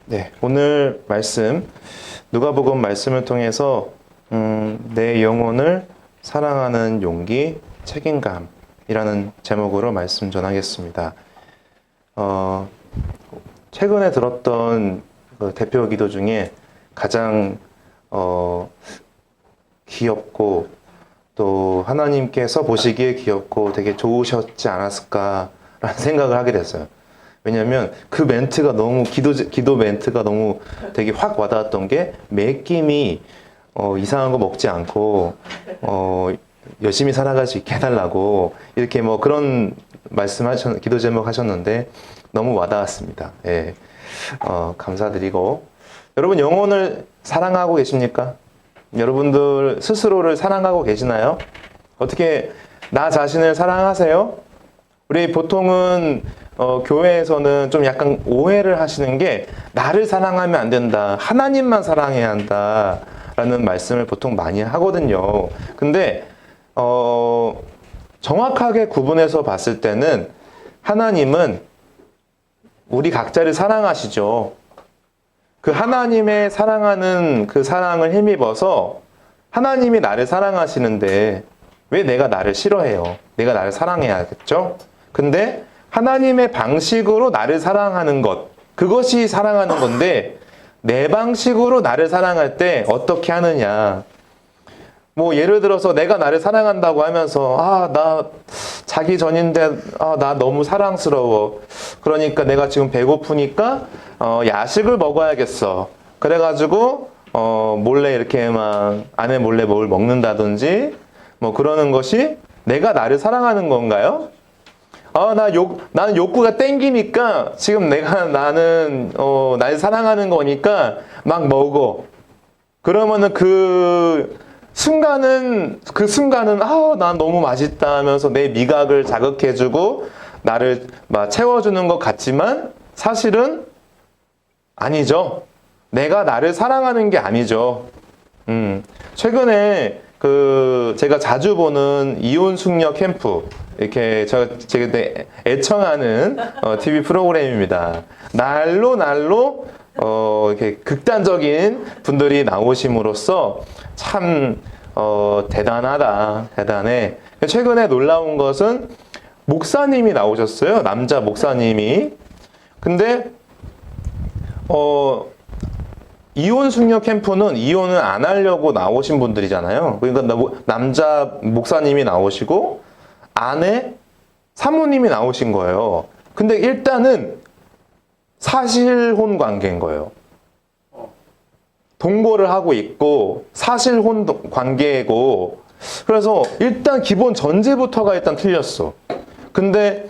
네, 오늘 말씀 누가복음 말씀을 통해서 내 영혼을 사랑하는 용기, 책임감이라는 제목으로 말씀 전하겠습니다. 최근에 들었던 그 대표 기도 중에 가장 귀엽고 또 하나님께서 보시기에 귀엽고 되게 좋으셨지 않았을까라는 생각을 하게 됐어요. 왜냐하면 그 멘트가 너무 기도 멘트가 너무 되게 확 와닿았던 게 매 끼니 이상한 거 먹지 않고 열심히 살아갈 수 있게 해달라고 이렇게 뭐 그런 기도 제목 하셨는데 너무 와닿았습니다. 예. 감사드리고 여러분 영혼을 사랑하고 계십니까? 여러분들 스스로를 사랑하고 계시나요? 어떻게 나 자신을 사랑하세요? 우리 보통은 교회에서는 좀 약간 오해를 하시는 게 나를 사랑하면 안 된다. 하나님만 사랑해야 한다. 라는 말씀을 보통 많이 하거든요. 근데 정확하게 구분해서 봤을 때는 하나님은 우리 각자를 사랑하시죠. 그 하나님의 사랑하는 그 사랑을 힘입어서 하나님이 나를 사랑하시는데 왜 내가 나를 싫어해요? 내가 나를 사랑해야겠죠? 근데 하나님의 방식으로 나를 사랑하는 것, 그것이 사랑하는 건데 내 방식으로 나를 사랑할 때 어떻게 하느냐. 뭐 예를 들어서 내가 나를 사랑한다고 하면서 나 자기 전인데 나 너무 사랑스러워. 그러니까 내가 지금 배고프니까 야식을 먹어야겠어. 그래가지고 몰래 이렇게 막 아내 몰래 뭘 먹는다든지 뭐 그러는 것이 내가 나를 사랑하는 건가요? 나는 욕구가 땡기니까 지금 나는 날 사랑하는 거니까 막 먹어. 그러면은 그 순간은 난 너무 맛있다 하면서 내 미각을 자극해주고 나를 막 채워주는 것 같지만 사실은 아니죠. 내가 나를 사랑하는 게 아니죠. 최근에 제가 자주 보는 이혼 숙녀 캠프, 이렇게 제가 애청하는 TV 프로그램입니다. 날로 이렇게 극단적인 분들이 나오심으로써 참 대단해. 최근에 놀라운 것은 목사님이 나오셨어요. 남자 목사님이. 근데 이혼 숙녀 캠프는 이혼을 안 하려고 나오신 분들이잖아요. 그러니까 남자 목사님이 나오시고 아내 사모님이 나오신 거예요. 근데 일단은 사실혼 관계인 거예요. 동거를 하고 있고 사실혼 관계고, 그래서 일단 기본 전제부터가 일단 틀렸어. 근데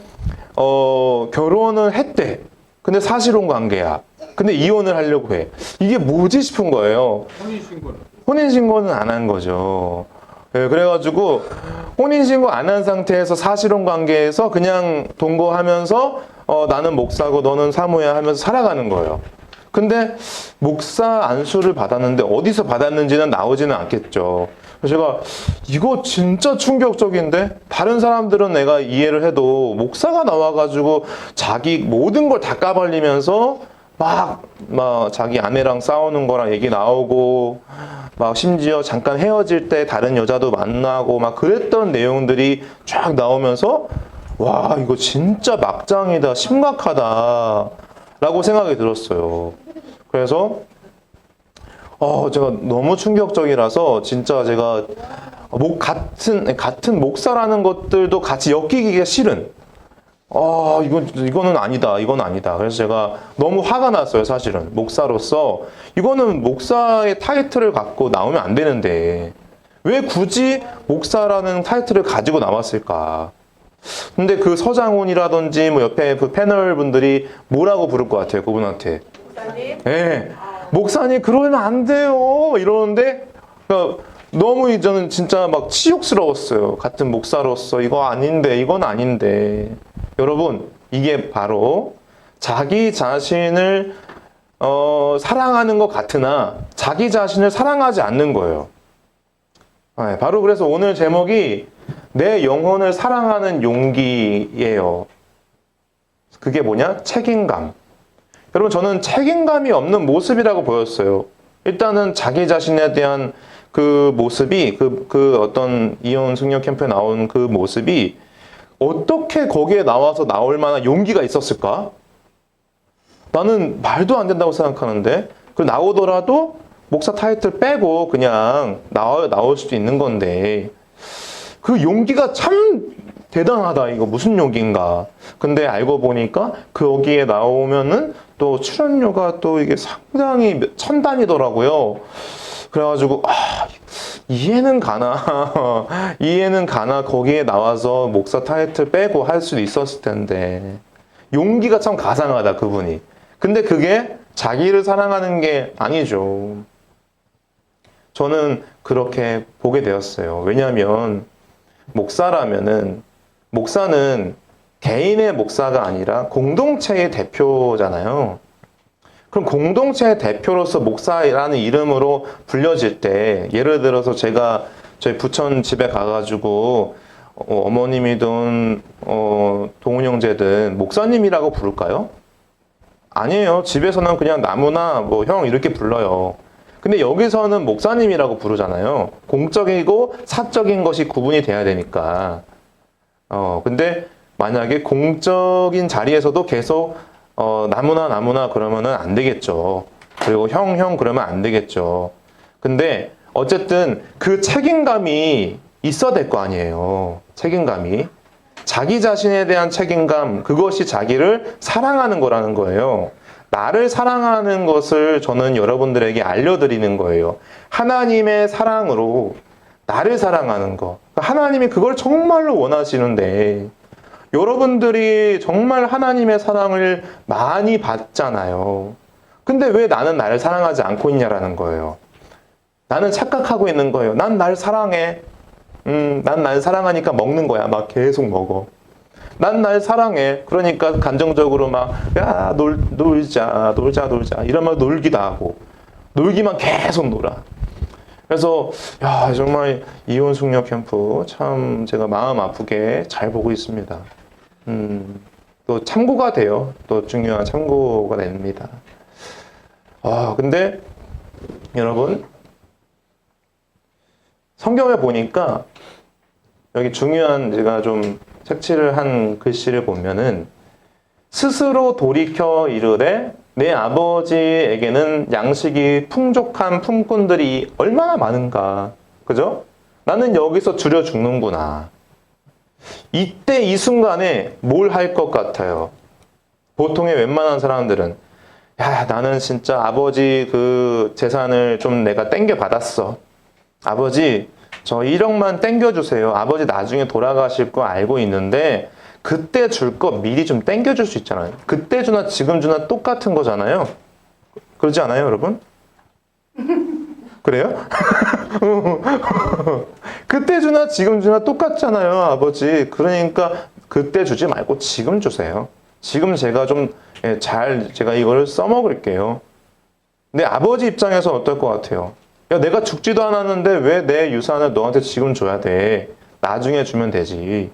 결혼을 했대. 근데 사실혼 관계야. 근데 이혼을 하려고 해. 이게 뭐지 싶은 거예요. 혼인신고는 안 한 거죠. 네, 그래가지고 혼인신고 안 한 상태에서 사실혼 관계에서 그냥 동거하면서 나는 목사고 너는 사모야 하면서 살아가는 거예요. 근데 목사 안수를 받았는데 어디서 받았는지는 나오지는 않겠죠. 그래서 제가 이거 진짜 충격적인데, 다른 사람들은 내가 이해를 해도 목사가 나와가지고 자기 모든 걸 다 까발리면서 막 자기 아내랑 싸우는 거랑 얘기 나오고 막 심지어 잠깐 헤어질 때 다른 여자도 만나고 막 그랬던 내용들이 쫙 나오면서 와, 이거 진짜 막장이다, 심각하다 라고 생각이 들었어요. 그래서 제가 너무 충격적이라서 진짜 제가 같은 목사라는 것들도 같이 엮이기가 싫은, 이거는 아니다. 이건 아니다. 그래서 제가 너무 화가 났어요, 사실은. 목사로서. 이거는 목사의 타이틀을 갖고 나오면 안 되는데, 왜 굳이 목사라는 타이틀을 가지고 나왔을까? 근데 그 서장훈이라든지 뭐 옆에 그 패널 분들이 뭐라고 부를 것 같아요, 그분한테? 목사님? 네. 목사님, 그러면 안 돼요. 이러는데, 그러니까 너무 저는 진짜 막 치욕스러웠어요. 같은 목사로서. 이건 아닌데. 여러분, 이게 바로 자기 자신을 사랑하는 것 같으나 자기 자신을 사랑하지 않는 거예요. 네, 바로 그래서 오늘 제목이 내 영혼을 사랑하는 용기예요. 그게 뭐냐? 책임감. 여러분, 저는 책임감이 없는 모습이라고 보였어요. 일단은 자기 자신에 대한 그 모습이, 그 어떤 이혼 숙녀 캠프에 나온 그 모습이 어떻게 거기에 나와서 나올 만한 용기가 있었을까? 나는 말도 안 된다고 생각하는데, 그 나오더라도 목사 타이틀 빼고 그냥 나올 수도 있는 건데, 그 용기가 참 대단하다. 이거 무슨 용기인가. 근데 알고 보니까 거기에 나오면은 또 출연료가 또 이게 상당히 천 단위더라고요. 그래가지고, 이해는 가나. 이해는 가나. 거기에 나와서 목사 타이틀 빼고 할 수도 있었을 텐데. 용기가 참 가상하다, 그분이. 근데 그게 자기를 사랑하는 게 아니죠. 저는 그렇게 보게 되었어요. 왜냐하면 목사는 개인의 목사가 아니라 공동체의 대표잖아요. 그럼 공동체의 대표로서 목사라는 이름으로 불려질 때, 예를 들어서 제가 저희 부천 집에 가가지고 어머님이든 동훈 형제든 목사님이라고 부를까요? 아니에요. 집에서는 그냥 나무나 뭐 형 이렇게 불러요. 근데 여기서는 목사님이라고 부르잖아요. 공적이고 사적인 것이 구분이 돼야 되니까. 근데 만약에 공적인 자리에서도 계속 나무나 그러면은 안 되겠죠. 그리고 형 그러면 안 되겠죠. 근데 어쨌든 그 책임감이 있어야 될 거 아니에요. 책임감이. 자기 자신에 대한 책임감, 그것이 자기를 사랑하는 거라는 거예요. 나를 사랑하는 것을 저는 여러분들에게 알려드리는 거예요. 하나님의 사랑으로 나를 사랑하는 거. 하나님이 그걸 정말로 원하시는데, 여러분들이 정말 하나님의 사랑을 많이 받잖아요. 근데 왜 나는 나를 사랑하지 않고 있냐라는 거예요. 나는 착각하고 있는 거예요. 난 날 사랑해. 난 날 사랑하니까 먹는 거야. 막 계속 먹어. 난 날 사랑해. 그러니까 감정적으로 막, 야, 놀자. 이러면 놀기도 하고. 놀기만 계속 놀아. 그래서, 야, 정말 이혼 숙녀 캠프 참 제가 마음 아프게 잘 보고 있습니다. 또 참고가 돼요. 또 중요한 참고가 됩니다. 근데 여러분, 성경에 보니까 여기 중요한 제가 좀 색칠을 한 글씨를 보면은, 스스로 돌이켜 이르되 내 아버지에게는 양식이 풍족한 품꾼들이 얼마나 많은가. 그죠? 나는 여기서 줄여 죽는구나. 이때 이 순간에 뭘 할 것 같아요? 보통의 웬만한 사람들은, 야, 나는 진짜 아버지 그 재산을 좀 내가 땡겨 받았어. 아버지, 저 1억만 땡겨주세요. 아버지 나중에 돌아가실 거 알고 있는데 그때 줄 거 미리 좀 땡겨줄 수 있잖아요. 그때 주나 지금 주나 똑같은 거잖아요. 그러지 않아요, 여러분? 그래요? 그때 주나 지금 주나 똑같잖아요, 아버지. 그러니까 그때 주지 말고 지금 주세요. 지금 제가 좀 제가 이걸 써먹을게요. 근데 아버지 입장에서 어떨 것 같아요? 야, 내가 죽지도 않았는데 왜 내 유산을 너한테 지금 줘야 돼? 나중에 주면 되지.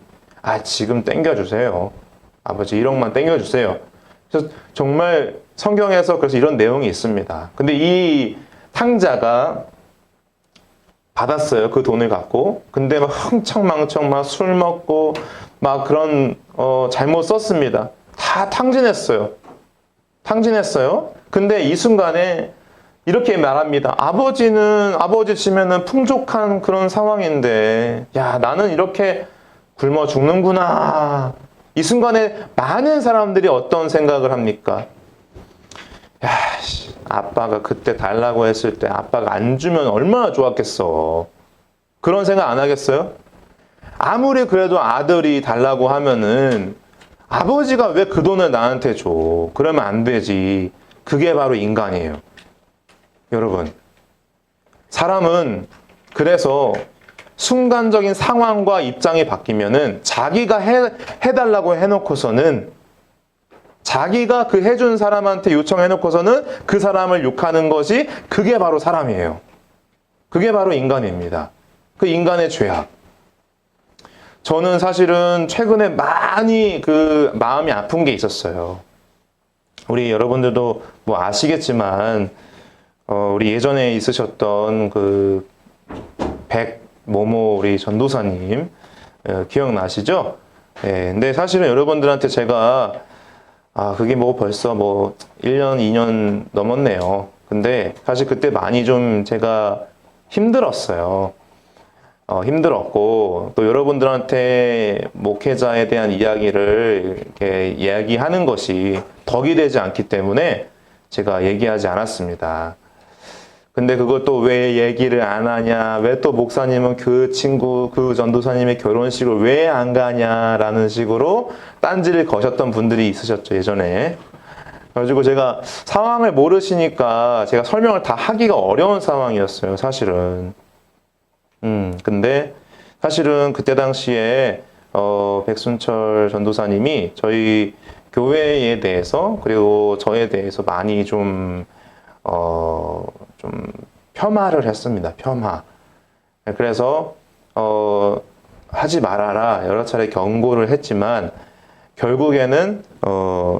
지금 땡겨주세요. 아버지 1억만 땡겨주세요. 그래서 정말 성경에서 그래서 이런 내용이 있습니다. 근데 이 탕자가 받았어요. 그 돈을 갖고. 근데 막 흥청망청 막 술 먹고 막 그런 잘못 썼습니다. 다 탕진했어요. 근데 이 순간에 이렇게 말합니다. 아버지 치면은 풍족한 그런 상황인데, 야, 나는 이렇게 굶어 죽는구나. 이 순간에 많은 사람들이 어떤 생각을 합니까? 야, 아빠가 그때 달라고 했을 때 아빠가 안 주면 얼마나 좋았겠어. 그런 생각 안 하겠어요? 아무리 그래도 아들이 달라고 하면은 아버지가 왜 그 돈을 나한테 줘? 그러면 안 되지. 그게 바로 인간이에요. 여러분, 사람은 그래서 순간적인 상황과 입장이 바뀌면은 자기가 해달라고 해놓고서는, 자기가 그 해준 사람한테 요청해놓고서는 그 사람을 욕하는 것이, 그게 바로 사람이에요. 그게 바로 인간입니다. 그 인간의 죄악. 저는 사실은 최근에 많이 그 마음이 아픈 게 있었어요. 우리 여러분들도 뭐 아시겠지만 우리 예전에 있으셨던 그 백모모 우리 전도사님 기억나시죠? 예, 근데 사실은 여러분들한테 제가 그게 뭐 벌써 뭐 1년, 2년 넘었네요. 근데 사실 그때 많이 좀 제가 힘들었어요. 힘들었고, 또 여러분들한테 목회자에 대한 이야기를 이렇게 이야기하는 것이 덕이 되지 않기 때문에 제가 얘기하지 않았습니다. 근데 그것도 왜 얘기를 안 하냐, 왜 또 목사님은 그 친구, 그 전도사님의 결혼식을 왜 안 가냐라는 식으로 딴지를 거셨던 분들이 있으셨죠, 예전에. 그래가지고 제가 상황을 모르시니까 제가 설명을 다 하기가 어려운 상황이었어요, 사실은. 근데 사실은 그때 당시에 백순철 전도사님이 저희 교회에 대해서 그리고 저에 대해서 많이 좀 폄하를 했습니다. 폄하. 그래서 하지 말아라 여러 차례 경고를 했지만 결국에는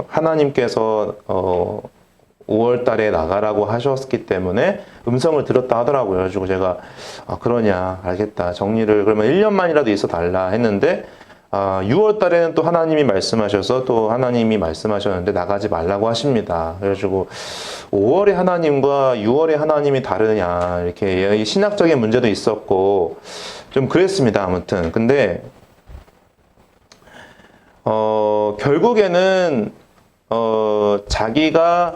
하나님께서 5월 달에 나가라고 하셨기 때문에 음성을 들었다 하더라고요. 그래가지고 제가 그러냐 알겠다 정리를 그러면 1년만이라도 있어 달라 했는데 6월 달에는 또 하나님이 말씀하셔서 또 하나님이 말씀하셨는데 나가지 말라고 하십니다. 그래가지고 5월의 하나님과 6월의 하나님이 다르냐 이렇게 신학적인 문제도 있었고 좀 그랬습니다. 아무튼 근데 결국에는 자기가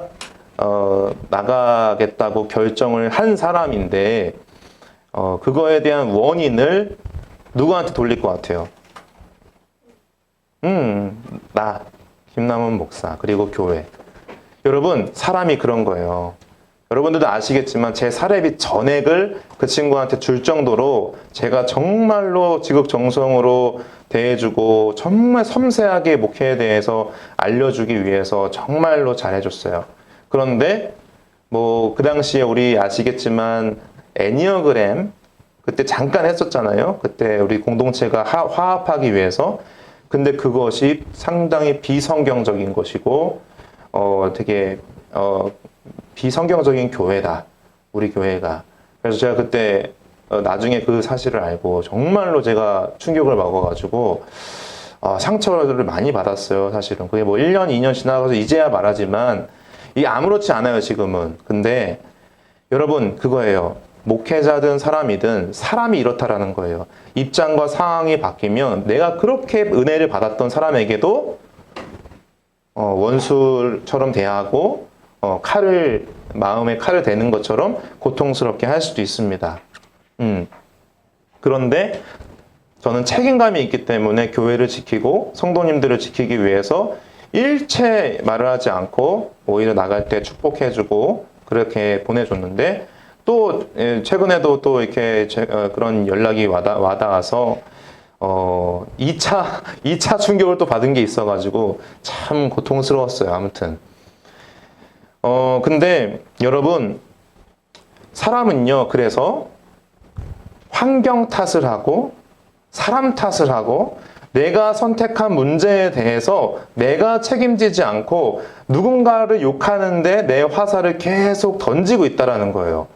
나가겠다고 결정을 한 사람인데 그거에 대한 원인을 누구한테 돌릴 것 같아요? 나 김남훈 목사 그리고 교회. 여러분 사람이 그런 거예요. 여러분들도 아시겠지만 제 사례비 전액을 그 친구한테 줄 정도로 제가 정말로 지극정성으로 대해주고 정말 섬세하게 목회에 대해서 알려주기 위해서 정말로 잘해줬어요. 그런데 뭐 그 당시에 우리 아시겠지만 애니어그램 그때 잠깐 했었잖아요. 그때 우리 공동체가 화합하기 위해서. 근데 그것이 상당히 비성경적인 것이고 되게 비성경적인 교회다. 우리 교회가. 그래서 제가 그때 나중에 그 사실을 알고 정말로 제가 충격을 먹어가지고 상처를 많이 받았어요. 사실은. 그게 뭐 1년, 2년 지나가서 이제야 말하지만 이게 아무렇지 않아요. 지금은. 근데 여러분 그거예요. 목회자든 사람이든 사람이 이렇다라는 거예요. 입장과 상황이 바뀌면 내가 그렇게 은혜를 받았던 사람에게도 원수처럼 대하고 마음에 칼을 대는 것처럼 고통스럽게 할 수도 있습니다. 그런데 저는 책임감이 있기 때문에 교회를 지키고 성도님들을 지키기 위해서 일체 말을 하지 않고 오히려 나갈 때 축복해주고 그렇게 보내줬는데 또 최근에도 또 이렇게 그런 연락이 와닿아서 2차 충격을 또 받은 게 있어가지고 참 고통스러웠어요. 아무튼 근데 여러분 사람은요 그래서 환경 탓을 하고 사람 탓을 하고 내가 선택한 문제에 대해서 내가 책임지지 않고 누군가를 욕하는데 내 화살을 계속 던지고 있다라는 거예요.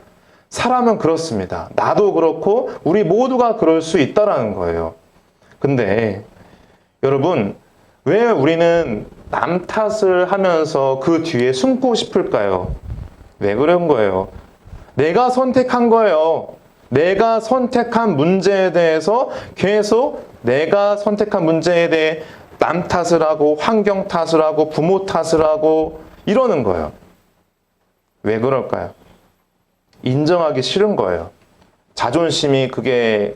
사람은 그렇습니다. 나도 그렇고 우리 모두가 그럴 수 있다라는 거예요. 근데 여러분 왜 우리는 남 탓을 하면서 그 뒤에 숨고 싶을까요? 왜 그런 거예요? 내가 선택한 거예요. 내가 선택한 문제에 대해서 계속 내가 선택한 문제에 대해 남 탓을 하고 환경 탓을 하고 부모 탓을 하고 이러는 거예요. 왜 그럴까요? 인정하기 싫은 거예요. 자존심이 그게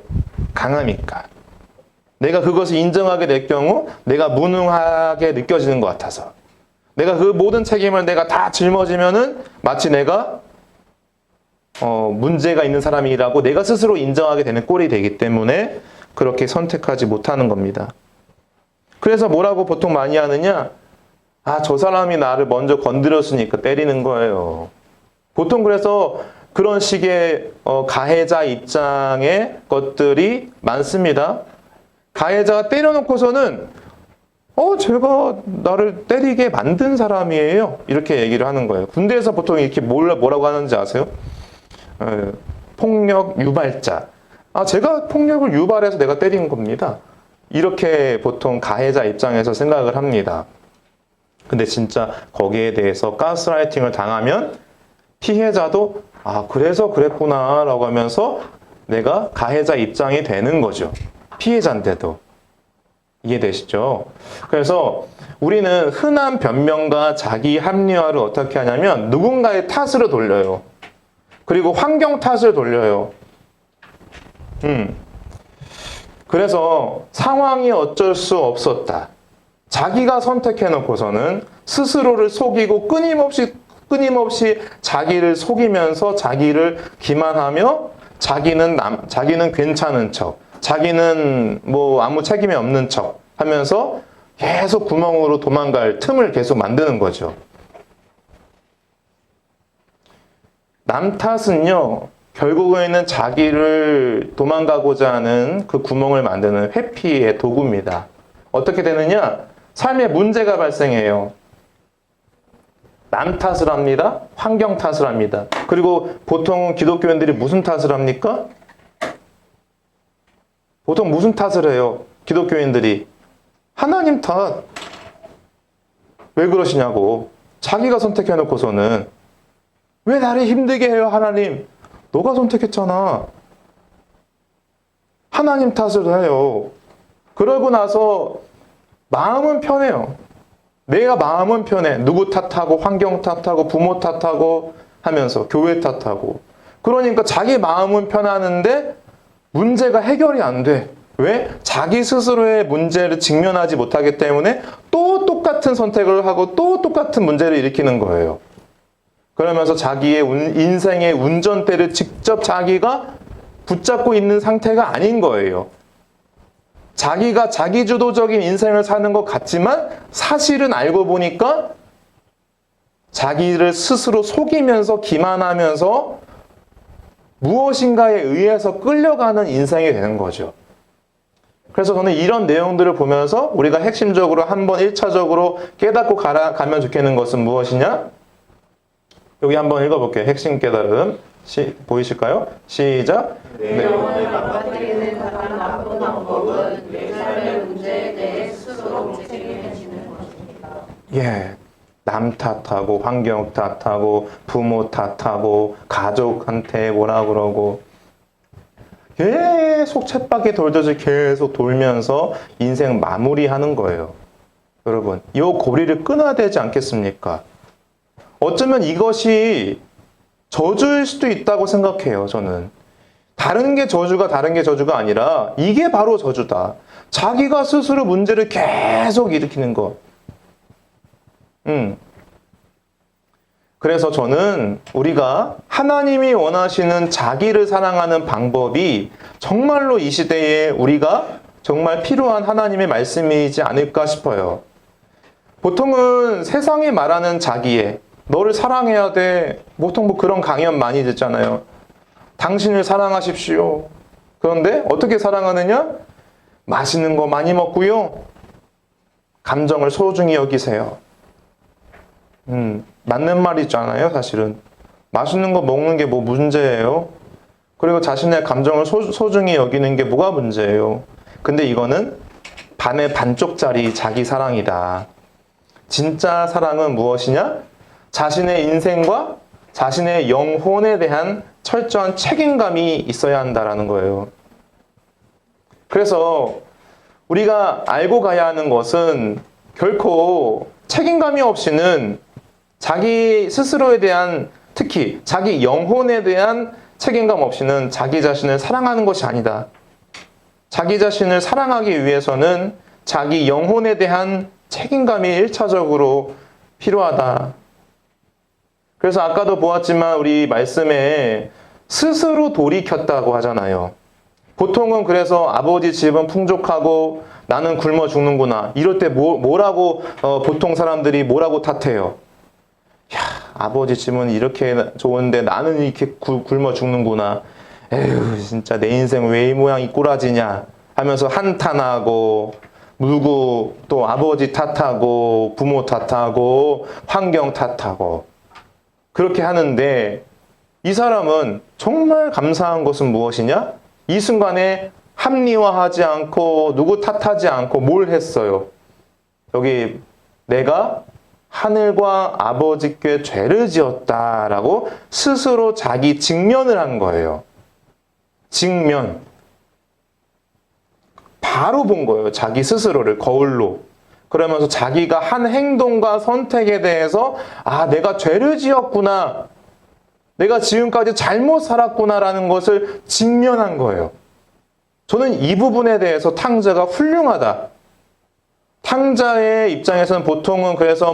강하니까. 내가 그것을 인정하게 될 경우 내가 무능하게 느껴지는 것 같아서. 내가 그 모든 책임을 내가 다 짊어지면은 마치 내가 문제가 있는 사람이라고 내가 스스로 인정하게 되는 꼴이 되기 때문에 그렇게 선택하지 못하는 겁니다. 그래서 뭐라고 보통 많이 하느냐? 저 사람이 나를 먼저 건드렸으니까 때리는 거예요. 보통 그래서 그런 식의 가해자 입장의 것들이 많습니다. 가해자가 때려놓고서는 제가 나를 때리게 만든 사람이에요. 이렇게 얘기를 하는 거예요. 군대에서 보통 이렇게 뭐라고 하는지 아세요? 폭력 유발자. 제가 폭력을 유발해서 내가 때린 겁니다. 이렇게 보통 가해자 입장에서 생각을 합니다. 근데 진짜 거기에 대해서 가스라이팅을 당하면 피해자도 그래서 그랬구나 라고 하면서 내가 가해자 입장이 되는 거죠. 피해자인데도. 이해되시죠? 그래서 우리는 흔한 변명과 자기 합리화를 어떻게 하냐면 누군가의 탓으로 돌려요. 그리고 환경 탓을 돌려요. 그래서 상황이 어쩔 수 없었다. 자기가 선택해놓고서는 스스로를 속이고 끊임없이 자기를 속이면서 자기를 기만하며 자기는 괜찮은 척, 자기는 아무 책임이 없는 척 하면서 계속 구멍으로 도망갈 틈을 계속 만드는 거죠. 남 탓은요, 결국에는 자기를 도망가고자 하는 그 구멍을 만드는 회피의 도구입니다. 어떻게 되느냐? 삶에 문제가 발생해요. 남 탓을 합니다. 환경 탓을 합니다. 그리고 보통 기독교인들이 무슨 탓을 합니까? 보통 무슨 탓을 해요? 기독교인들이. 하나님 탓. 왜 그러시냐고. 자기가 선택해놓고서는. 왜 나를 힘들게 해요, 하나님? 너가 선택했잖아. 하나님 탓을 해요. 그러고 나서 마음은 편해요. 내가 마음은 편해. 누구 탓하고 환경 탓하고 부모 탓하고 하면서 교회 탓하고. 그러니까 자기 마음은 편하는데 문제가 해결이 안 돼. 왜? 자기 스스로의 문제를 직면하지 못하기 때문에 또 똑같은 선택을 하고 또 똑같은 문제를 일으키는 거예요. 그러면서 자기의 인생의 운전대를 직접 자기가 붙잡고 있는 상태가 아닌 거예요. 자기가 자기주도적인 인생을 사는 것 같지만 사실은 알고 보니까 자기를 스스로 속이면서 기만하면서 무엇인가에 의해서 끌려가는 인생이 되는 거죠. 그래서 저는 이런 내용들을 보면서 우리가 핵심적으로 한번 1차적으로 깨닫고 가면 좋겠는 것은 무엇이냐? 여기 한번 읽어볼게요. 핵심 깨달음. 보이실까요? 시작. 내 영혼을 망가뜨리는 가장 나쁜 방법은 내 삶의 문제에 대해 스스로 책임지는 것입니다. 예. 남 탓하고 환경 탓하고 부모 탓하고 가족한테 뭐라 그러고 계속 쳇바퀴 돌듯이 계속 돌면서 인생 마무리하는 거예요. 여러분, 이 고리를 끊어야 되지 않겠습니까? 어쩌면 이것이 저주일 수도 있다고 생각해요, 저는. 다른 게 저주가 아니라 이게 바로 저주다. 자기가 스스로 문제를 계속 일으키는 것. 그래서 저는 우리가 하나님이 원하시는 자기를 사랑하는 방법이 정말로 이 시대에 우리가 정말 필요한 하나님의 말씀이지 않을까 싶어요. 보통은 세상이 말하는 자기애, 너를 사랑해야 돼. 보통 그런 강연 많이 듣잖아요. 당신을 사랑하십시오. 그런데 어떻게 사랑하느냐? 맛있는 거 많이 먹고요. 감정을 소중히 여기세요. 맞는 말이잖아요, 사실은. 맛있는 거 먹는 게 뭐 문제예요? 그리고 자신의 감정을 소중히 여기는 게 뭐가 문제예요? 근데 이거는 반의 반쪽짜리 자기 사랑이다. 진짜 사랑은 무엇이냐? 자신의 인생과 자신의 영혼에 대한 철저한 책임감이 있어야 한다라는 거예요. 그래서 우리가 알고 가야 하는 것은 결코 책임감이 없이는 자기 스스로에 대한, 특히 자기 영혼에 대한 책임감 없이는 자기 자신을 사랑하는 것이 아니다. 자기 자신을 사랑하기 위해서는 자기 영혼에 대한 책임감이 1차적으로 필요하다. 그래서 아까도 보았지만 우리 말씀에 스스로 돌이켰다고 하잖아요. 보통은 그래서 아버지 집은 풍족하고 나는 굶어 죽는구나. 이럴 때 뭐라고 보통 사람들이 뭐라고 탓해요? 야, 아버지 집은 이렇게 좋은데 나는 이렇게 굶어 죽는구나. 에휴, 진짜 내 인생 왜 이 모양 이 꼬라지냐 하면서 한탄하고 누구 또 아버지 탓하고 부모 탓하고 환경 탓하고 그렇게 하는데 이 사람은 정말 감사한 것은 무엇이냐? 이 순간에 합리화하지 않고 누구 탓하지 않고 뭘 했어요? 여기 내가 하늘과 아버지께 죄를 지었다라고 스스로 자기 직면을 한 거예요. 직면. 바로 본 거예요. 자기 스스로를 거울로. 그러면서 자기가 한 행동과 선택에 대해서 아, 내가 죄를 지었구나. 내가 지금까지 잘못 살았구나라는 것을 직면한 거예요. 저는 이 부분에 대해서 탕자가 훌륭하다. 탕자의 입장에서는 보통은 그래서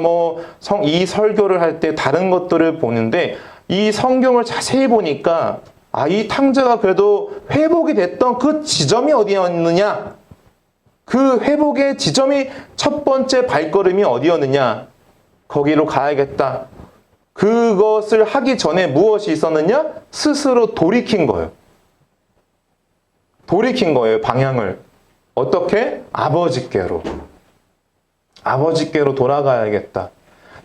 이 설교를 할 때 다른 것들을 보는데 이 성경을 자세히 보니까 아, 이 탕자가 그래도 회복이 됐던 그 지점이 어디였느냐? 그 회복의 지점이 첫 번째 발걸음이 어디였느냐? 거기로 가야겠다. 그것을 하기 전에 무엇이 있었느냐? 스스로 돌이킨 거예요. 돌이킨 거예요, 방향을. 어떻게? 아버지께로. 아버지께로 돌아가야겠다.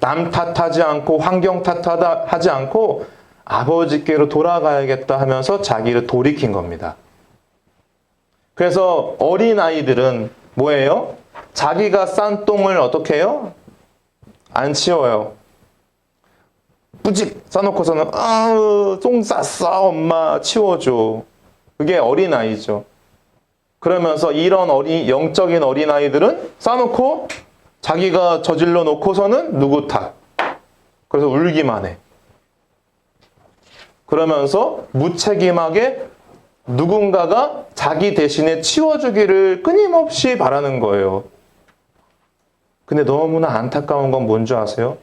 남 탓하지 않고 환경 탓하지 않고 아버지께로 돌아가야겠다 하면서 자기를 돌이킨 겁니다. 그래서 어린아이들은 뭐예요? 자기가 싼 똥을 어떻게 해요? 안 치워요. 뿌직 싸놓고서는 아우 똥 쌌어 엄마 치워줘. 그게 어린아이죠. 그러면서 이런 영적인 어린아이들은 싸놓고 자기가 저질러 놓고서는 누구 탓. 그래서 울기만 해. 그러면서 무책임하게 누군가가 자기 대신에 치워주기를 끊임없이 바라는 거예요. 근데 너무나 안타까운 건 뭔지 아세요?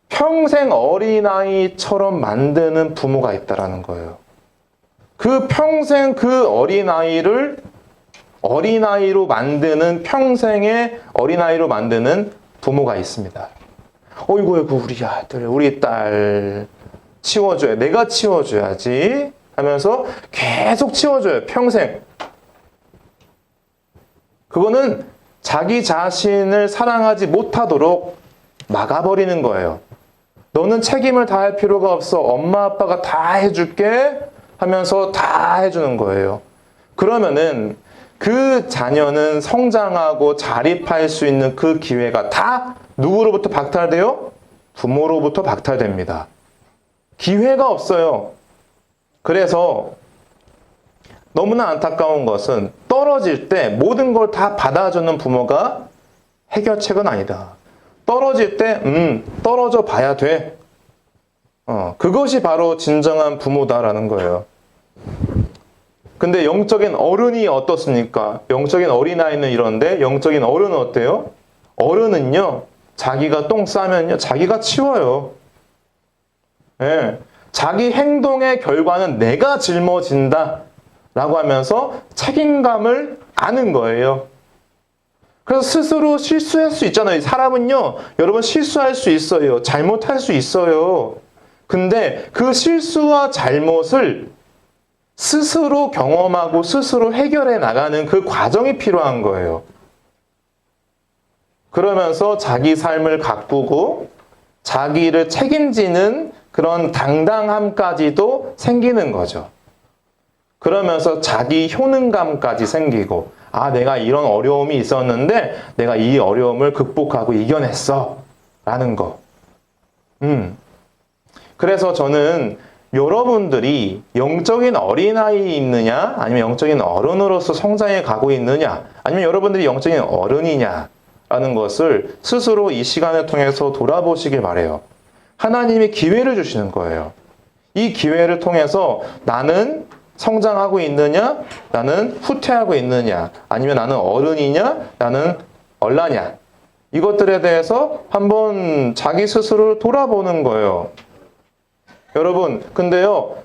평생 어린아이처럼 만드는 부모가 있다라는 거예요. 그 평생 그 어린아이를 어린아이로 만드는 평생의 어린아이로 만드는 부모가 있습니다. 어이구 우리 아들 우리 딸 치워줘야 내가 치워줘야지 하면서 계속 치워줘요. 평생. 그거는 자기 자신을 사랑하지 못하도록 막아버리는 거예요. 너는 책임을 다할 필요가 없어. 엄마 아빠가 다 해줄게 하면서 다 해주는 거예요. 그러면은 그 자녀는 성장하고 자립할 수 있는 그 기회가 다 누구로부터 박탈돼요? 부모로부터 박탈됩니다. 기회가 없어요. 그래서 너무나 안타까운 것은 떨어질 때 모든 걸 다 받아주는 부모가 해결책은 아니다. 떨어질 때 떨어져 봐야 돼. 그것이 바로 진정한 부모다라는 거예요. 근데 영적인 어른이 어떻습니까? 영적인 어린아이는 이런데 영적인 어른은 어때요? 어른은요. 자기가 똥 싸면요. 자기가 치워요. 예. 자기 행동의 결과는 내가 짊어진다 라고 하면서 책임감을 아는 거예요. 그래서 스스로 실수할 수 있잖아요. 사람은요. 여러분 실수할 수 있어요. 잘못할 수 있어요. 근데 그 실수와 잘못을 스스로 경험하고 스스로 해결해 나가는 그 과정이 필요한 거예요. 그러면서 자기 삶을 가꾸고 자기를 책임지는 그런 당당함까지도 생기는 거죠. 그러면서 자기 효능감까지 생기고 아 내가 이런 어려움이 있었는데 내가 이 어려움을 극복하고 이겨냈어 라는 거. 그래서 저는 여러분들이 영적인 어린아이 있느냐 아니면 영적인 어른으로서 성장해 가고 있느냐 아니면 여러분들이 영적인 어른이냐 라는 것을 스스로 이 시간을 통해서 돌아보시길 바라요. 하나님이 기회를 주시는 거예요. 이 기회를 통해서 나는 성장하고 있느냐 나는 후퇴하고 있느냐 아니면 나는 어른이냐 나는 얼라냐 이것들에 대해서 한번 자기 스스로를 돌아보는 거예요. 여러분 근데요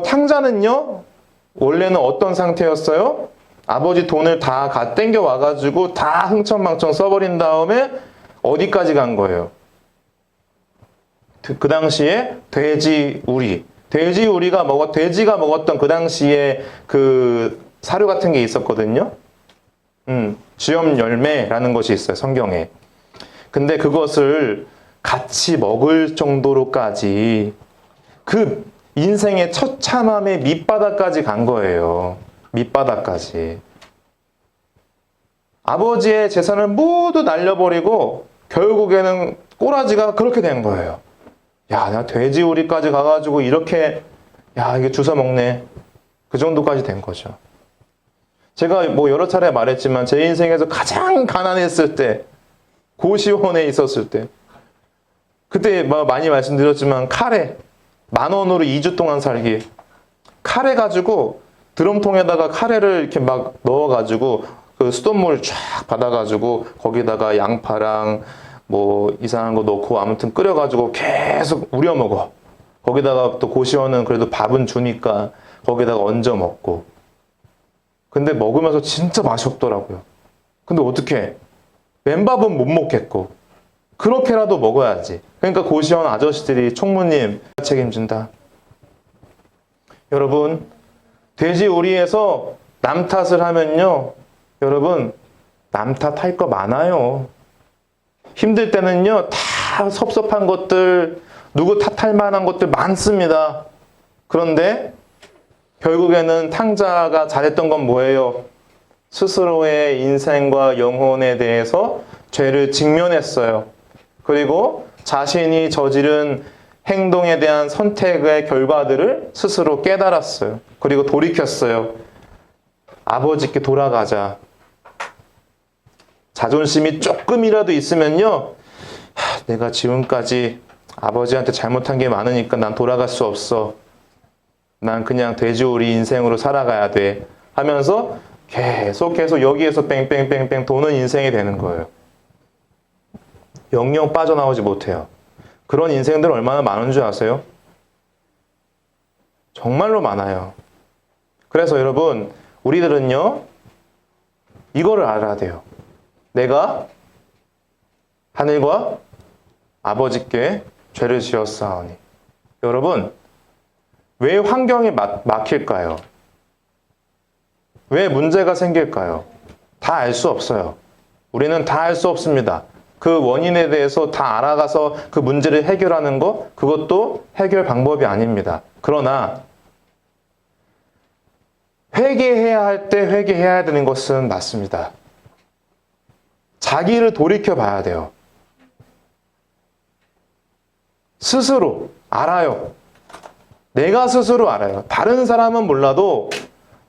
탕자는요 원래는 어떤 상태였어요? 아버지 돈을 다 땡겨 와가지고 다 흥청망청 써버린 다음에 어디까지 간 거예요? 그 당시에 돼지가 먹었던 그 당시에 그 사료 같은 게 있었거든요. 주염 열매라는 것이 있어요, 성경에. 근데 그것을 같이 먹을 정도로까지 그 인생의 처참함의 밑바닥까지 간 거예요. 밑바닥까지. 아버지의 재산을 모두 날려버리고 결국에는 꼬라지가 그렇게 된 거예요. 야, 나 돼지우리까지 가가지고 이렇게, 야, 이게 주워 먹네. 그 정도까지 된 거죠. 제가 뭐 여러 차례 말했지만 제 인생에서 가장 가난했을 때, 고시원에 있었을 때, 그때 많이 말씀드렸지만 카레 10,000원으로 2주 동안 살기. 카레 가지고 드럼통에다가 카레를 이렇게 막 넣어가지고 그 수돗물 쫙 받아가지고 거기다가 양파랑 뭐 이상한 거 넣고 아무튼 끓여가지고 계속 우려 먹어. 거기다가 또 고시원은 그래도 밥은 주니까 거기다가 얹어 먹고. 근데 먹으면서 진짜 맛이 없더라고요. 근데 어떻게? 맨밥은 못 먹겠고. 그렇게라도 먹어야지. 그러니까 고시원 아저씨들이 총무님 책임진다. 여러분, 돼지우리에서 남 탓을 하면요. 여러분, 남 탓할 거 많아요. 힘들 때는요. 다 섭섭한 것들, 누구 탓할 만한 것들 많습니다. 그런데 결국에는 탕자가 잘했던 건 뭐예요? 스스로의 인생과 영혼에 대해서 죄를 직면했어요. 그리고 자신이 저지른 행동에 대한 선택의 결과들을 스스로 깨달았어요. 그리고 돌이켰어요. 아버지께 돌아가자. 자존심이 조금이라도 있으면요. 내가 지금까지 아버지한테 잘못한 게 많으니까 난 돌아갈 수 없어. 난 그냥 돼지우리 인생으로 살아가야 돼. 하면서 계속해서 여기에서 뺑뺑뺑뺑 도는 인생이 되는 거예요. 영영 빠져나오지 못해요. 그런 인생들 얼마나 많은 줄 아세요? 정말로 많아요. 그래서 여러분, 우리들은요, 이거를 알아야 돼요. 내가 하늘과 아버지께 죄를 지었사오니. 여러분, 왜 환경이 막힐까요? 왜 문제가 생길까요? 다 알 수 없어요. 우리는 다 알 수 없습니다. 그 원인에 대해서 다 알아가서 그 문제를 해결하는 거, 그것도 해결 방법이 아닙니다. 그러나 회개해야 할 때 회개해야 되는 것은 맞습니다. 자기를 돌이켜 봐야 돼요. 스스로 알아요. 내가 스스로 알아요. 다른 사람은 몰라도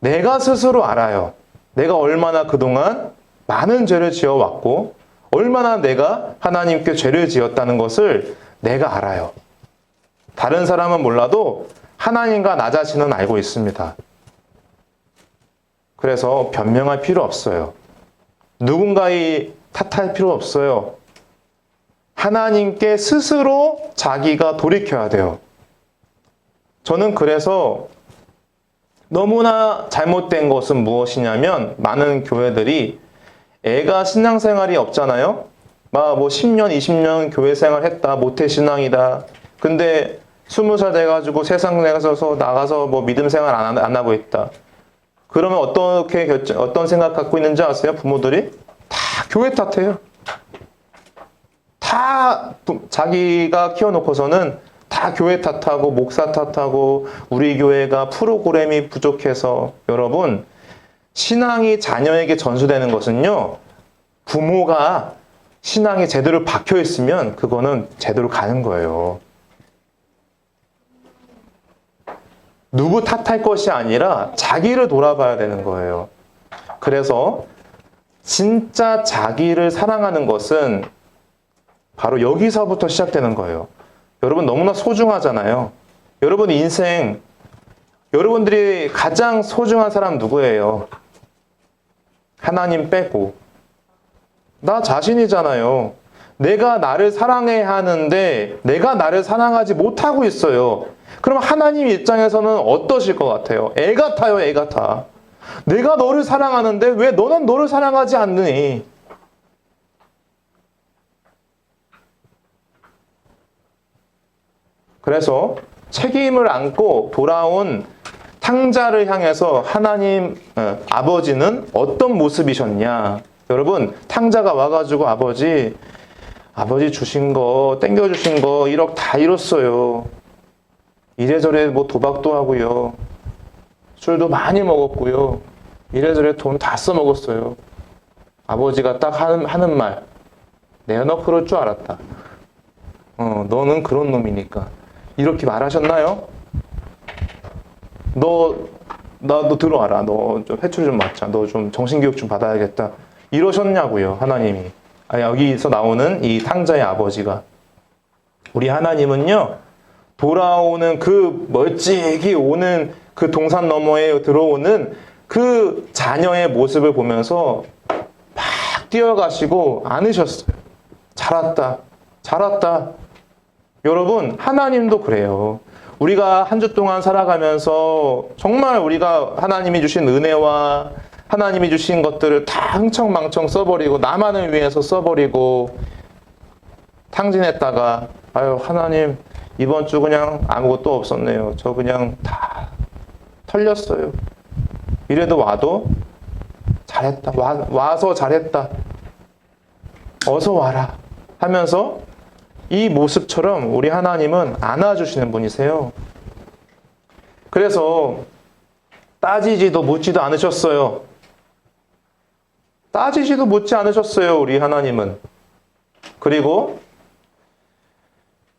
내가 스스로 알아요. 내가 얼마나 그동안 많은 죄를 지어왔고 얼마나 내가 하나님께 죄를 지었다는 것을 내가 알아요. 다른 사람은 몰라도 하나님과 나 자신은 알고 있습니다. 그래서 변명할 필요 없어요. 누군가의 탓할 필요 없어요. 하나님께 스스로 자기가 돌이켜야 돼요. 저는 그래서 너무나 잘못된 것은 무엇이냐면 많은 교회들이 애가 신앙생활이 없잖아요. 막 뭐 10년, 20년 교회 생활했다. 모태신앙이다. 근데 20살 돼가지고 세상 나가서 뭐 믿음 생활 안 하고 있다. 그러면 어떤 생각 갖고 있는지 아세요? 부모들이? 다 교회 탓해요. 다 자기가 키워놓고서는 다 교회 탓하고 목사 탓하고 우리 교회가 프로그램이 부족해서. 여러분, 신앙이 자녀에게 전수되는 것은요, 부모가 신앙이 제대로 박혀 있으면 그거는 제대로 가는 거예요. 누구 탓할 것이 아니라 자기를 돌아봐야 되는 거예요. 그래서 진짜 자기를 사랑하는 것은 바로 여기서부터 시작되는 거예요. 여러분 너무나 소중하잖아요. 여러분 인생, 여러분들이 가장 소중한 사람 누구예요? 하나님 빼고. 나 자신이잖아요. 내가 나를 사랑해야 하는데 내가 나를 사랑하지 못하고 있어요. 그럼 하나님 입장에서는 어떠실 것 같아요? 애 같아요, 애 같아. 내가 너를 사랑하는데 왜 너는 너를 사랑하지 않느니? 그래서 책임을 안고 돌아온 탕자를 향해서 하나님 아버지는 어떤 모습이셨냐. 여러분, 탕자가 와가지고 아버지 주신 거, 땡겨주신 거 1억 다 잃었어요. 이래저래 뭐 도박도 하고요. 술도 많이 먹었고요. 이래저래 돈 다 써먹었어요. 아버지가 딱 하는 말, 내가 너 그럴 줄 알았다. 너는 그런 놈이니까. 이렇게 말하셨나요? 너 들어와라. 너 좀 회출 좀 맞자. 너 좀 정신교육 좀 받아야겠다. 이러셨냐고요, 하나님이. 여기서 나오는 이 탕자의 아버지가. 우리 하나님은요, 돌아오는 그 멀찍이 오는 그 동산 너머에 들어오는 그 자녀의 모습을 보면서 막 뛰어가시고 안으셨어요. 잘 왔다. 잘 왔다. 여러분, 하나님도 그래요. 우리가 한 주 동안 살아가면서 정말 우리가 하나님이 주신 은혜와 하나님이 주신 것들을 다 흥청망청 써버리고 나만을 위해서 써버리고 탕진했다가 아유 하나님 이번 주 그냥 아무것도 없었네요. 저 그냥 다 털렸어요. 이래도 와도 잘했다. 와서 잘했다. 어서 와라 하면서 이 모습처럼 우리 하나님은 안아주시는 분이세요. 그래서 따지지도 묻지도 않으셨어요. 따지지도 묻지 않으셨어요, 우리 하나님은. 그리고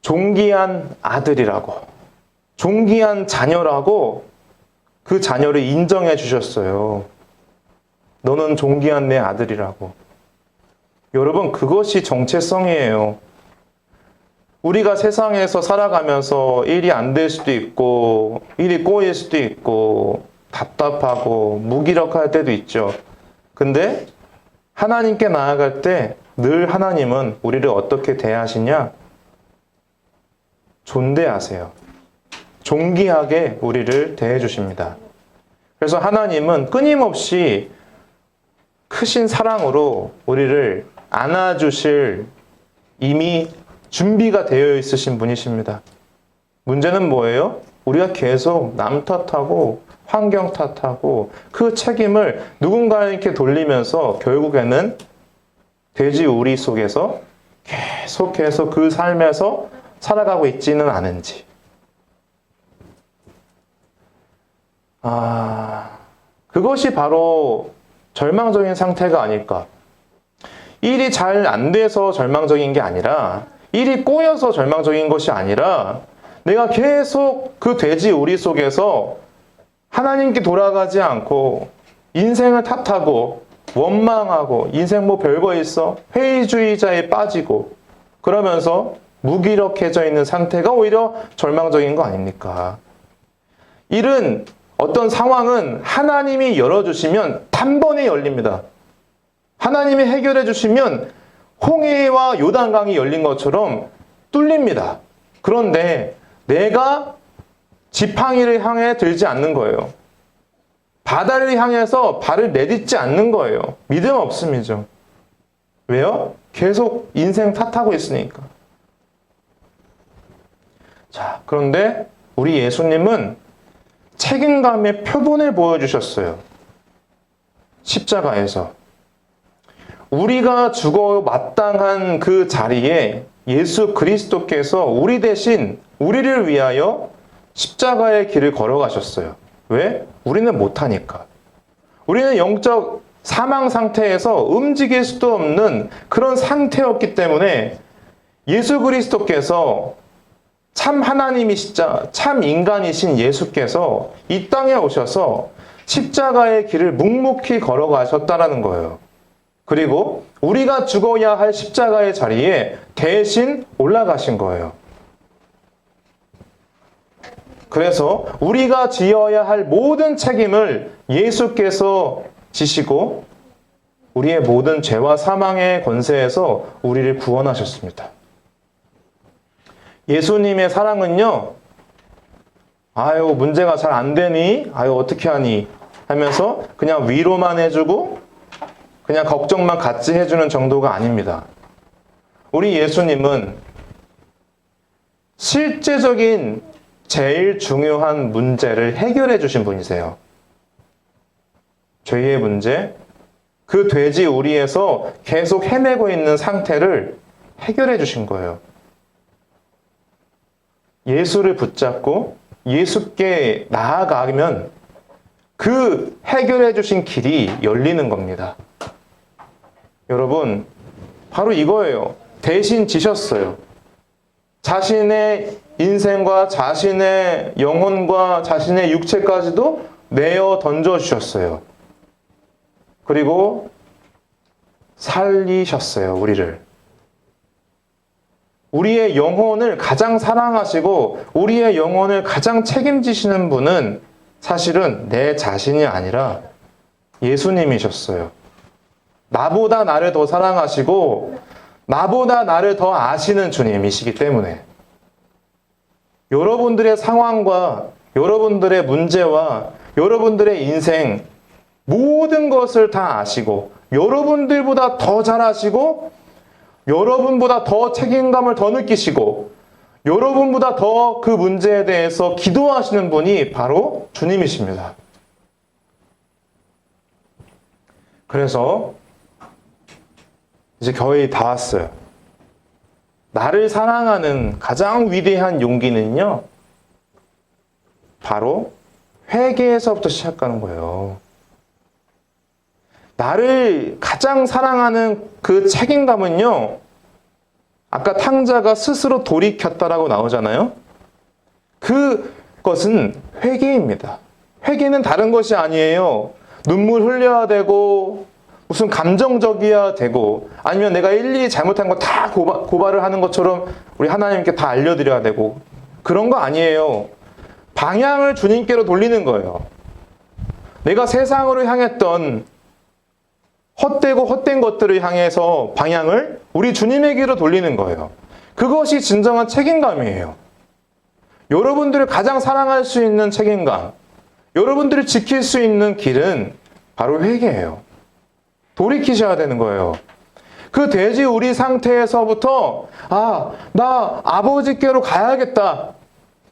존귀한 아들이라고, 존귀한 자녀라고 그 자녀를 인정해 주셨어요. 너는 존귀한 내 아들이라고. 여러분, 그것이 정체성이에요. 우리가 세상에서 살아가면서 일이 안 될 수도 있고, 일이 꼬일 수도 있고, 답답하고, 무기력할 때도 있죠. 근데 하나님께 나아갈 때 늘 하나님은 우리를 어떻게 대하시냐? 존대하세요. 존귀하게 우리를 대해 주십니다. 그래서 하나님은 끊임없이 크신 사랑으로 우리를 안아주실 이미 준비가 되어 있으신 분이십니다. 문제는 뭐예요? 우리가 계속 남 탓하고 환경 탓하고 그 책임을 누군가에게 돌리면서 결국에는 돼지 우리 속에서 계속해서 그 삶에서 살아가고 있지는 않은지. 그것이 바로 절망적인 상태가 아닐까. 일이 잘 안 돼서 절망적인 게 아니라, 일이 꼬여서 절망적인 것이 아니라, 내가 계속 그 돼지 우리 속에서 하나님께 돌아가지 않고 인생을 탓하고 원망하고 인생 뭐 별거 있어? 회의주의자에 빠지고 그러면서 무기력해져 있는 상태가 오히려 절망적인 거 아닙니까? 일은 어떤 상황은 하나님이 열어주시면 단번에 열립니다. 하나님이 해결해 주시면 홍해와 요단강이 열린 것처럼 뚫립니다. 그런데 내가 지팡이를 향해 들지 않는 거예요. 바다를 향해서 발을 내딛지 않는 거예요. 믿음 없음이죠. 왜요? 계속 인생 탓하고 있으니까. 자, 그런데 우리 예수님은 책임감의 표본을 보여주셨어요. 십자가에서. 우리가 죽어 마땅한 그 자리에 예수 그리스도께서 우리 대신 우리를 위하여 십자가의 길을 걸어가셨어요. 왜? 우리는 못하니까. 우리는 영적 사망 상태에서 움직일 수도 없는 그런 상태였기 때문에 예수 그리스도께서 참 하나님이시자 참 인간이신 예수께서 이 땅에 오셔서 십자가의 길을 묵묵히 걸어가셨다라는 거예요. 그리고 우리가 죽어야 할 십자가의 자리에 대신 올라가신 거예요. 그래서 우리가 지어야 할 모든 책임을 예수께서 지시고 우리의 모든 죄와 사망의 권세에서 우리를 구원하셨습니다. 예수님의 사랑은요, 아유, 문제가 잘 안 되니? 아유, 어떻게 하니? 하면서 그냥 위로만 해주고 그냥 걱정만 같이 해주는 정도가 아닙니다. 우리 예수님은 실제적인 제일 중요한 문제를 해결해 주신 분이세요. 죄의 문제, 그 돼지 우리에서 계속 헤매고 있는 상태를 해결해 주신 거예요. 예수를 붙잡고 예수께 나아가면 그 해결해 주신 길이 열리는 겁니다. 여러분, 바로 이거예요. 대신 지셨어요. 자신의 인생과 자신의 영혼과 자신의 육체까지도 내어 던져주셨어요. 그리고 살리셨어요, 우리를. 우리의 영혼을 가장 사랑하시고 우리의 영혼을 가장 책임지시는 분은 사실은 내 자신이 아니라 예수님이셨어요. 나보다 나를 더 사랑하시고 나보다 나를 더 아시는 주님이시기 때문에 여러분들의 상황과 여러분들의 문제와 여러분들의 인생 모든 것을 다 아시고 여러분들보다 더 잘 아시고 여러분보다 더 책임감을 더 느끼시고 여러분보다 더 그 문제에 대해서 기도하시는 분이 바로 주님이십니다. 그래서 이제 거의 다 왔어요. 나를 사랑하는 가장 위대한 용기는요, 바로 회개에서부터 시작하는 거예요. 나를 가장 사랑하는 그 책임감은요, 아까 탕자가 스스로 돌이켰다라고 나오잖아요. 그것은 회개입니다. 회개는 다른 것이 아니에요. 눈물 흘려야 되고 무슨 감정적이어야 되고 아니면 내가 일일이 잘못한 거 다 고발을 하는 것처럼 우리 하나님께 다 알려드려야 되고 그런 거 아니에요. 방향을 주님께로 돌리는 거예요. 내가 세상으로 향했던 헛되고 헛된 것들을 향해서 방향을 우리 주님에게로 돌리는 거예요. 그것이 진정한 책임감이에요. 여러분들을 가장 사랑할 수 있는 책임감, 여러분들을 지킬 수 있는 길은 바로 회개예요. 돌이키셔야 되는 거예요. 그 돼지 우리 상태에서부터 나 아버지께로 가야겠다.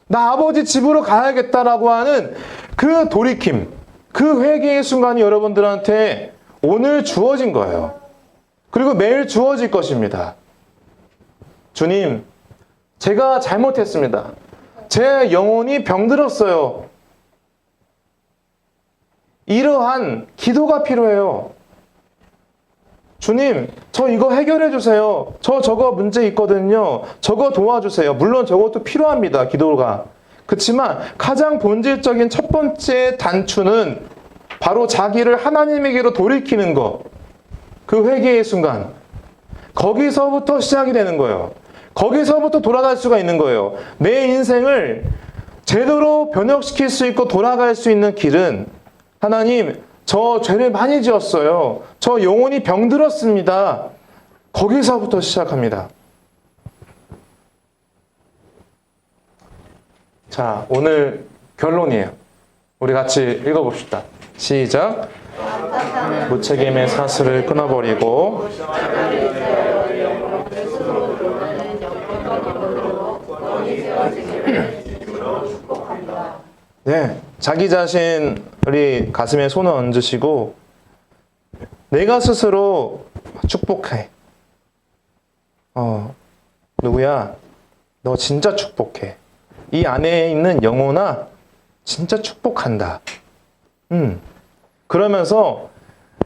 나 아버지 집으로 가야겠다라고 하는 그 돌이킴, 그 회개의 순간이 여러분들한테 오늘 주어진 거예요. 그리고 매일 주어질 것입니다. 주님, 제가 잘못했습니다. 제 영혼이 병들었어요. 이러한 기도가 필요해요. 주님, 저 이거 해결해 주세요. 저거 문제 있거든요. 저거 도와주세요. 물론 저것도 필요합니다. 기도가. 그렇지만 가장 본질적인 첫 번째 단추는 바로 자기를 하나님에게로 돌이키는 것. 그 회개의 순간. 거기서부터 시작이 되는 거예요. 거기서부터 돌아갈 수가 있는 거예요. 내 인생을 제대로 변혁시킬 수 있고 돌아갈 수 있는 길은 하나님, 저 죄를 많이 지었어요. 저 영혼이 병들었습니다. 거기서부터 시작합니다. 자, 오늘 결론이에요. 우리 같이 읽어봅시다. 시작. 무책임의 사슬을 끊어버리고 네, 자기 자신이 가슴에 손을 얹으시고 내가 스스로 축복해. 누구야? 너 진짜 축복해. 이 안에 있는 영혼아, 진짜 축복한다. 그러면서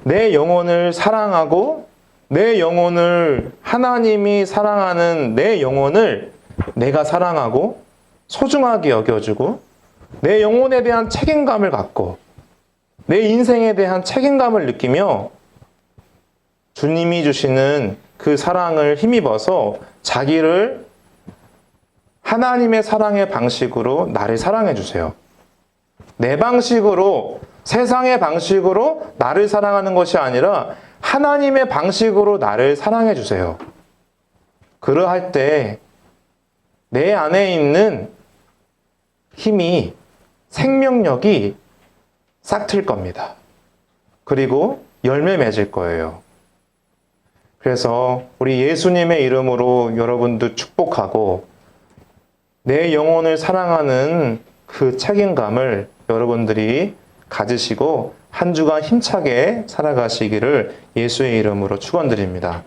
내 영혼을 사랑하고 내 영혼을 하나님이 사랑하는 내 영혼을 내가 사랑하고 소중하게 여겨주고 내 영혼에 대한 책임감을 갖고 내 인생에 대한 책임감을 느끼며 주님이 주시는 그 사랑을 힘입어서 자기를 하나님의 사랑의 방식으로 나를 사랑해 주세요. 내 방식으로, 세상의 방식으로 나를 사랑하는 것이 아니라 하나님의 방식으로 나를 사랑해 주세요. 그러할 때 내 안에 있는 힘이, 생명력이 싹 틀 겁니다. 그리고 열매 맺을 거예요. 그래서 우리 예수님의 이름으로 여러분들 축복하고 내 영혼을 사랑하는 그 책임감을 여러분들이 가지시고 한 주간 힘차게 살아가시기를 예수의 이름으로 축원드립니다.